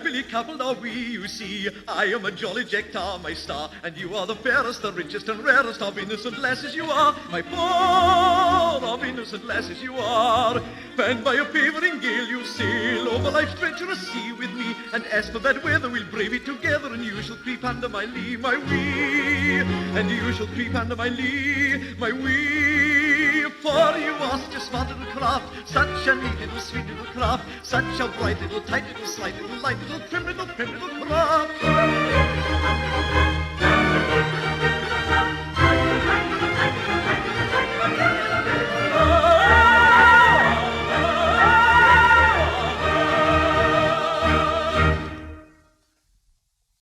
happily coupled are we, you see. I am a jolly Jack Tar, my star, and you are the fairest, the richest and rarest of innocent lasses you are. My poor of innocent lasses you are. Fanned by a favouring gale you sail over life's treacherous sea with me, and as for bad weather we'll brave it together, and you shall creep under my lee, my wee, and you shall creep under my lee, my wee. For you are such a smart little craft, such a neat little sweet little craft, such a bright little tight little slight little light little prim little craft.